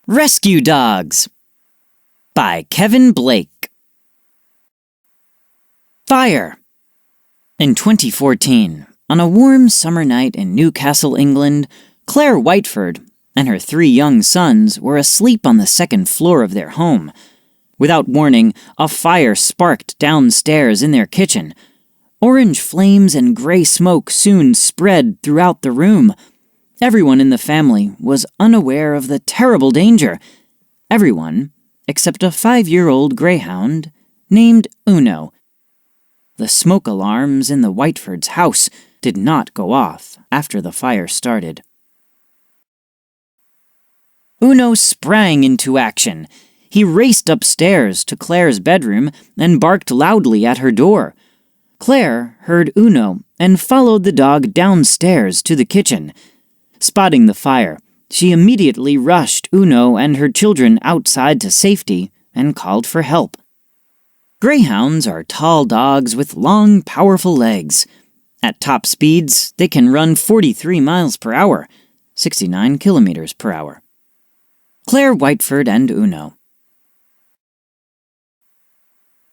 Rescue Dogs by Kevin Blake. Fire. In 2014, on a warm summer night in Newcastle, England, Claire Whiteford and her 3 young sons were asleep on the second floor of their home. Without warning, a fire sparked downstairs in their kitchen. Orange flames and gray smoke soon spread throughout the room. Everyone in the family was unaware of the terrible danger. Everyone except a 5-year-old greyhound named Uno. The smoke alarms in the Whiteford's house did not go off after the fire started. Uno sprang into action. He raced upstairs to Claire's bedroom and barked loudly at her door. Claire heard Uno and followed the dog downstairs to the kitchen. Spotting the fire, she immediately rushed Uno and her children outside to safety and called for help. Greyhounds are tall dogs with long, powerful legs. At top speeds, they can run 43 miles per hour, 69 kilometers per hour. Claire Whiteford and Uno.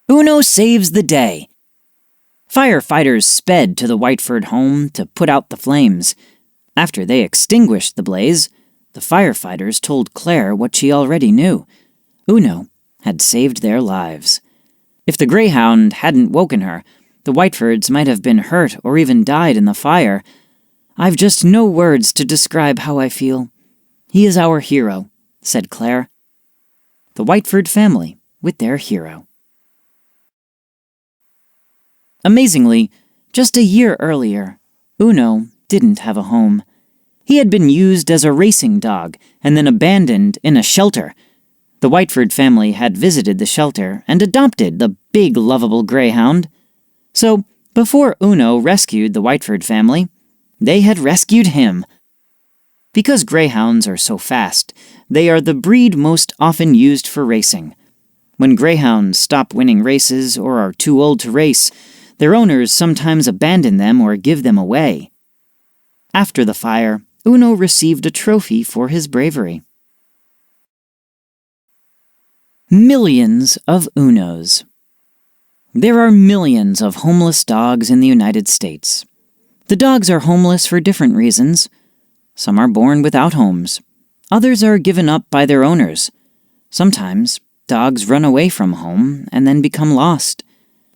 Uno saves the day. Firefighters sped to the Whiteford home to put out the flames. After they extinguished the blaze, the firefighters told Claire what she already knew. Uno had saved their lives. If the greyhound hadn't woken her, the Whitefords might have been hurt or even died in the fire. I've just no words to describe how I feel. He is our hero, said Claire. The Whiteford family with their hero. Amazingly, just a year earlier, Uno didn't have a home. He had been used as a racing dog and then abandoned in a shelter. The Whiteford family had visited the shelter and adopted the big, lovable greyhound. So, before Uno rescued the Whiteford family, they had rescued him. Because greyhounds are so fast, they are the breed most often used for racing. When greyhounds stop winning races or are too old to race, their owners sometimes abandon them or give them away. After the fire, Uno received a trophy for his bravery. Millions of Unos. There are millions of homeless dogs in the United States. The dogs are homeless for different reasons. Some are born without homes. Others are given up by their owners. Sometimes, dogs run away from home and then become lost.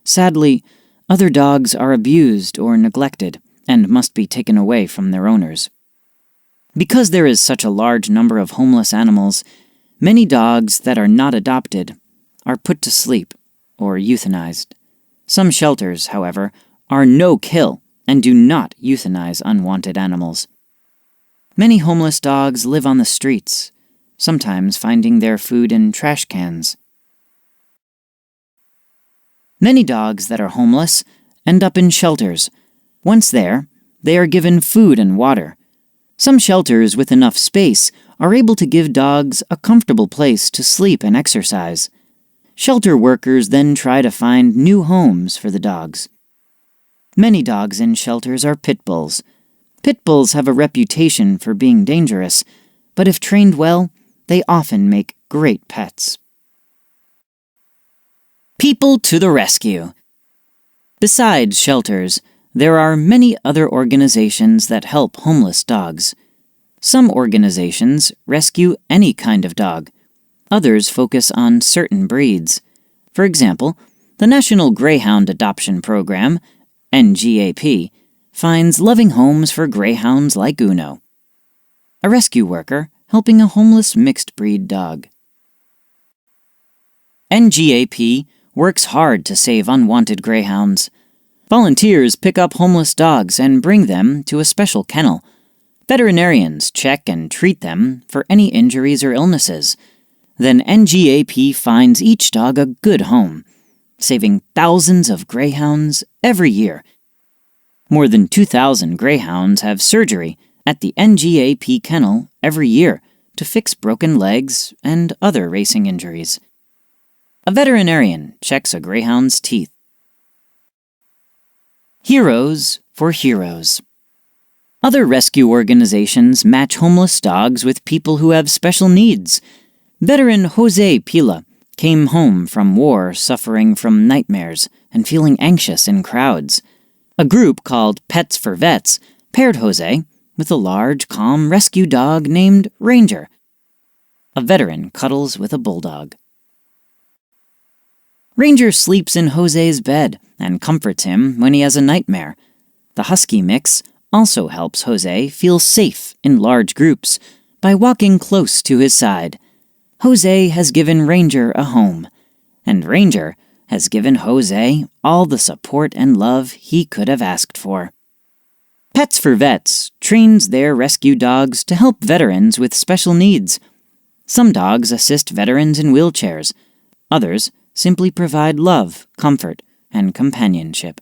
Sadly, other dogs are abused or neglected and must be taken away from their owners. Because there is such a large number of homeless animals, many dogs that are not adopted are put to sleep or euthanized. Some shelters, however, are no-kill and do not euthanize unwanted animals. Many homeless dogs live on the streets, sometimes finding their food in trash cans. Many dogs that are homeless end up in shelters. Once there, they are given food and water. Some shelters with enough space are able to give dogs a comfortable place to sleep and exercise. Shelter workers then try to find new homes for the dogs. Many dogs in shelters are pit bulls. Pit bulls have a reputation for being dangerous, but if trained well, they often make great pets. People to the rescue. Besides shelters, there are many other organizations that help homeless dogs. Some organizations rescue any kind of dog. Others focus on certain breeds. For example, the National Greyhound Adoption Program, NGAP, finds loving homes for greyhounds like Uno. A rescue worker helping a homeless mixed-breed dog. NGAP works hard to save unwanted greyhounds. Volunteers pick up homeless dogs and bring them to a special kennel. Veterinarians check and treat them for any injuries or illnesses. Then NGAP finds each dog a good home, saving thousands of greyhounds every year. More than 2,000 greyhounds have surgery at the NGAP kennel every year to fix broken legs and other racing injuries. A veterinarian checks a greyhound's teeth. Heroes for heroes. Other rescue organizations match homeless dogs with people who have special needs. Veteran Jose Pila came home from war suffering from nightmares and feeling anxious in crowds. A group called Pets for Vets paired Jose with a large, calm rescue dog named Ranger. A veteran cuddles with a bulldog. Ranger sleeps in Jose's bed and comforts him when he has a nightmare. The husky mix also helps Jose feel safe in large groups by walking close to his side. Jose has given Ranger a home, and Ranger has given Jose all the support and love he could have asked for. Pets for Vets trains their rescue dogs to help veterans with special needs. Some dogs assist veterans in wheelchairs. Others simply provide love, comfort, and companionship.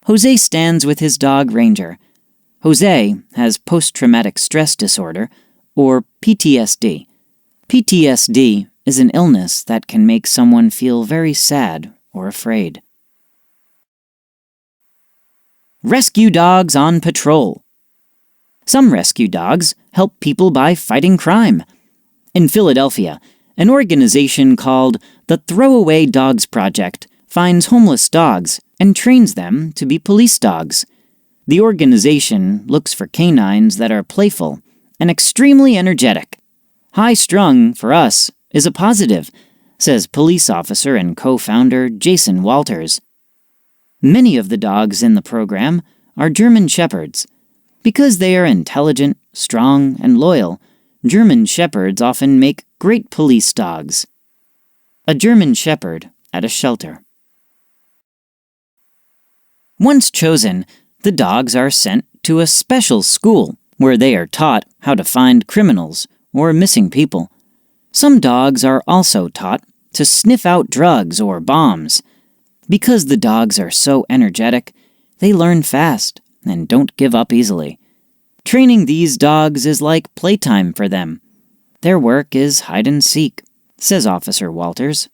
Jose stands with his dog Ranger. Jose has post-traumatic stress disorder, or PTSD. PTSD is an illness that can make someone feel very sad or afraid. Rescue dogs on patrol. Some rescue dogs help people by fighting crime. In Philadelphia, an organization called the Throwaway Dogs Project finds homeless dogs and trains them to be police dogs. The organization looks for canines that are playful and extremely energetic. High-strung, for us, is a positive, says police officer and co-founder Jason Walters. Many of the dogs in the program are German Shepherds. Because they are intelligent, strong, and loyal, German Shepherds often make great police dogs. A German Shepherd at a shelter. Once chosen, the dogs are sent to a special school where they are taught how to find criminals or missing people. Some dogs are also taught to sniff out drugs or bombs. Because the dogs are so energetic, they learn fast and don't give up easily. Training these dogs is like playtime for them. Their work is hide and seek, says Officer Walters.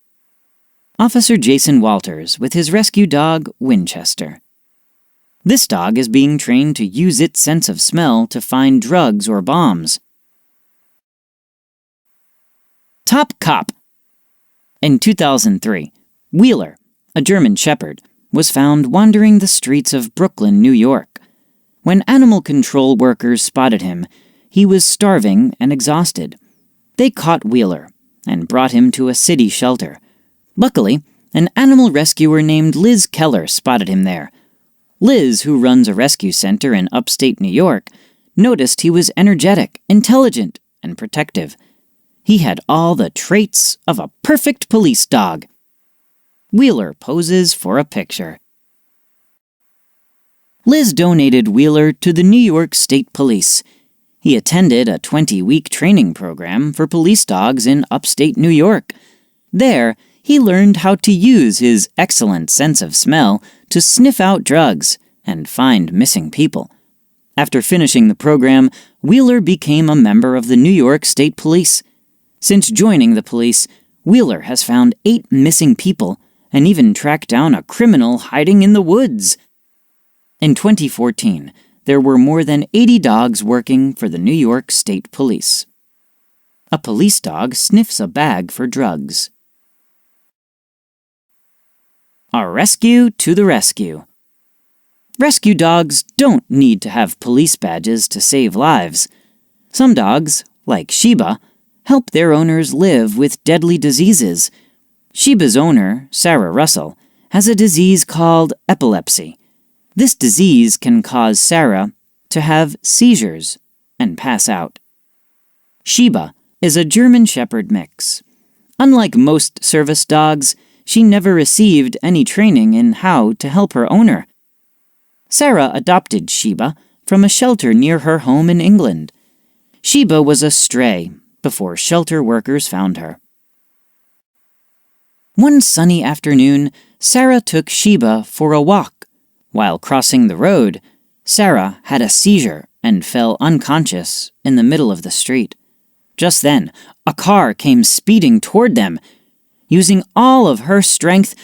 Officer Jason Walters with his rescue dog, Winchester. This dog is being trained to use its sense of smell to find drugs or bombs. Top Cop. In 2003, Wheeler, a German Shepherd, was found wandering the streets of Brooklyn, New York. When animal control workers spotted him, he was starving and exhausted. They caught Wheeler and brought him to a city shelter. Luckily, an animal rescuer named Liz Keller spotted him there. Liz, who runs a rescue center in upstate New York, noticed he was energetic, intelligent, and protective. He had all the traits of a perfect police dog. Wheeler poses for a picture. Liz donated Wheeler to the New York State Police. He attended a 20-week training program for police dogs in upstate New York. There, he learned how to use his excellent sense of smell to sniff out drugs and find missing people. After finishing the program, Wheeler became a member of the New York State Police. Since joining the police, Wheeler has found 8 missing people and even tracked down a criminal hiding in the woods. In 2014, there were more than 80 dogs working for the New York State Police. A police dog sniffs a bag for drugs. A rescue to the rescue. Rescue dogs don't need to have police badges to save lives. Some dogs, like Sheba, help their owners live with deadly diseases. Sheba's owner, Sarah Russell, has a disease called epilepsy. This disease can cause Sarah to have seizures and pass out. Sheba is a German Shepherd mix. Unlike most service dogs, she never received any training in how to help her owner. Sarah adopted Sheba from a shelter near her home in England. Sheba was a stray before shelter workers found her. One sunny afternoon, Sarah took Sheba for a walk. While crossing the road, Sarah had a seizure and fell unconscious in the middle of the street. Just then, a car came speeding toward them. Using all of her strength,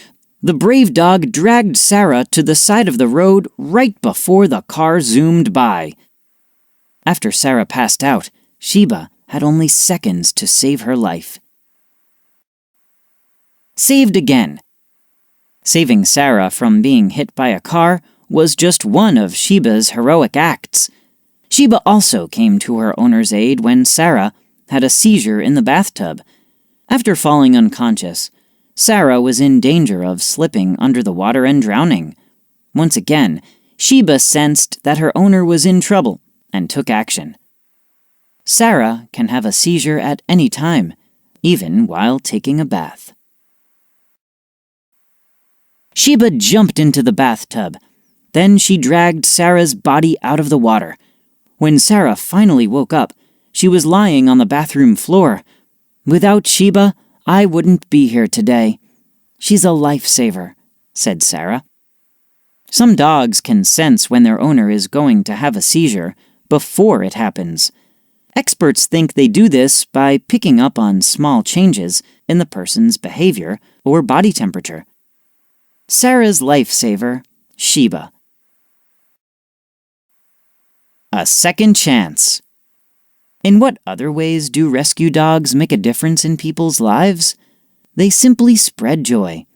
the brave dog dragged Sarah to the side of the road right before the car zoomed by. After Sarah passed out, Sheba had only seconds to save her life. Saved again. Saving Sarah from being hit by a car was just one of Sheba's heroic acts. Sheba also came to her owner's aid when Sarah had a seizure in the bathtub. After falling unconscious, Sarah was in danger of slipping under the water and drowning. Once again, Sheba sensed that her owner was in trouble and took action. Sarah can have a seizure at any time, even while taking a bath. Sheba jumped into the bathtub. Then she dragged Sarah's body out of the water. When Sarah finally woke up, she was lying on the bathroom floor. "Without Sheba, I wouldn't be here today. She's a lifesaver," said Sarah. Some dogs can sense when their owner is going to have a seizure before it happens. Experts think they do this by picking up on small changes in the person's behavior or body temperature. Sarah's lifesaver, Sheba. A second chance. In what other ways do rescue dogs make a difference in people's lives? They simply spread joy.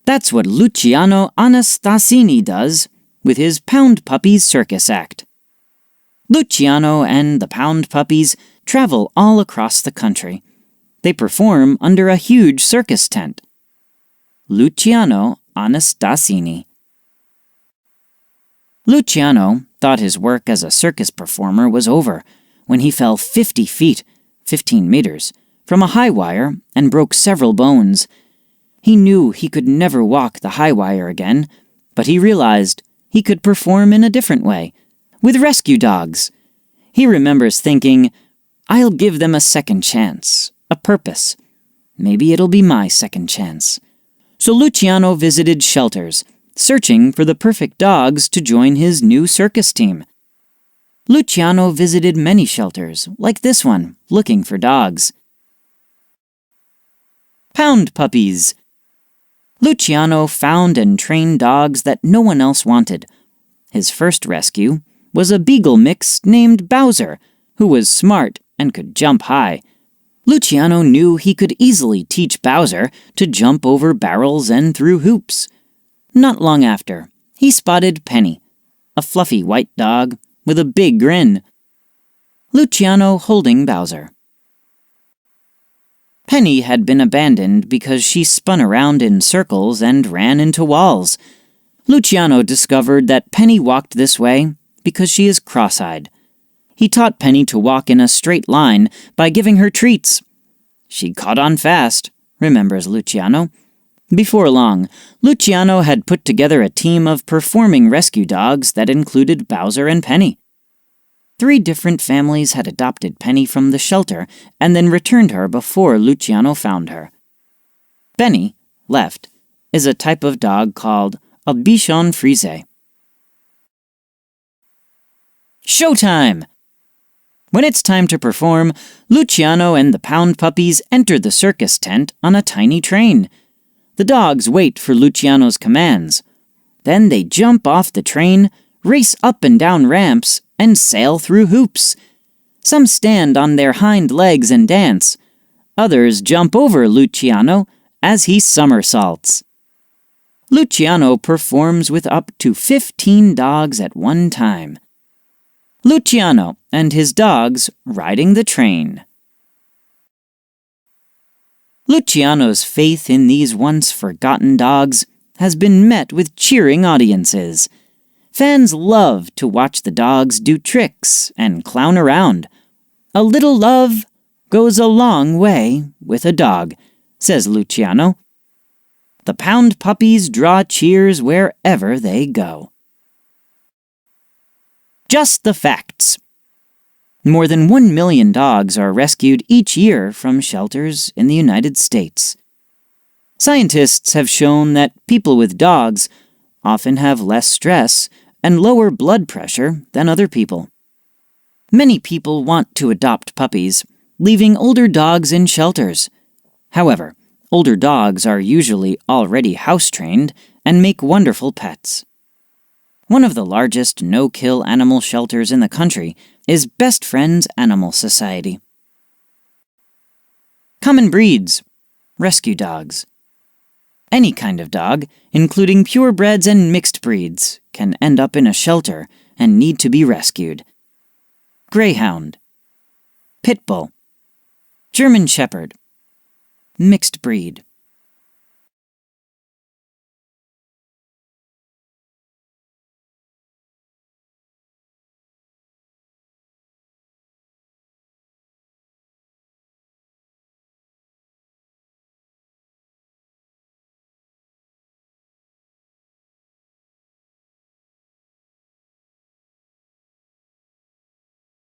That's what Luciano Anastasini does with his Pound Puppies Circus act. Luciano and the Pound Puppies travel all across the country. They perform under a huge circus tent. Luciano Anastasini. Luciano thought his work as a circus performer was over when he fell 50 feet, 15 meters, from a high wire and broke several bones. He knew he could never walk the high wire again, but he realized he could perform in a different way, with rescue dogs. He remembers thinking, "I'll give them a second chance, a purpose. Maybe it'll be my second chance." So Luciano visited shelters, searching for the perfect dogs to join his new circus team. Luciano visited many shelters, like this one, looking for dogs. Pound Puppies. Luciano found and trained dogs that no one else wanted. His first rescue was a beagle mix named Bowser, who was smart and could jump high. Luciano knew he could easily teach Bowser to jump over barrels and through hoops. Not long after, he spotted Penny, a fluffy white dog with a big grin. Luciano holding Bowser. Penny had been abandoned because she spun around in circles and ran into walls. Luciano discovered that Penny walked this way because she is cross-eyed. He taught Penny to walk in a straight line by giving her treats. She caught on fast, remembers Luciano. Before long, Luciano had put together a team of performing rescue dogs that included Bowser and Penny. 3 different families had adopted Penny from the shelter and then returned her before Luciano found her. Penny, left, is a type of dog called a Bichon Frise. Showtime! When it's time to perform, Luciano and the Pound Puppies enter the circus tent on a tiny train. The dogs wait for Luciano's commands. Then they jump off the train, race up and down ramps, and sail through hoops. Some stand on their hind legs and dance. Others jump over Luciano as he somersaults. Luciano performs with up to 15 dogs at one time. Luciano and his dogs riding the train. Luciano's faith in these once forgotten dogs has been met with cheering audiences. Fans love to watch the dogs do tricks and clown around. A little love goes a long way with a dog, says Luciano. The Pound Puppies draw cheers wherever they go. Just the facts. More than 1 million dogs are rescued each year from shelters in the United States. Scientists have shown that people with dogs often have less stress and lower blood pressure than other people. Many people want to adopt puppies, leaving older dogs in shelters. However, older dogs are usually already house-trained and make wonderful pets. One of the largest no-kill animal shelters in the country is Best Friends Animal Society. Common breeds. Rescue dogs. Any kind of dog, including purebreds and mixed breeds, can end up in a shelter and need to be rescued. Greyhound. Pit bull. German Shepherd. Mixed breed.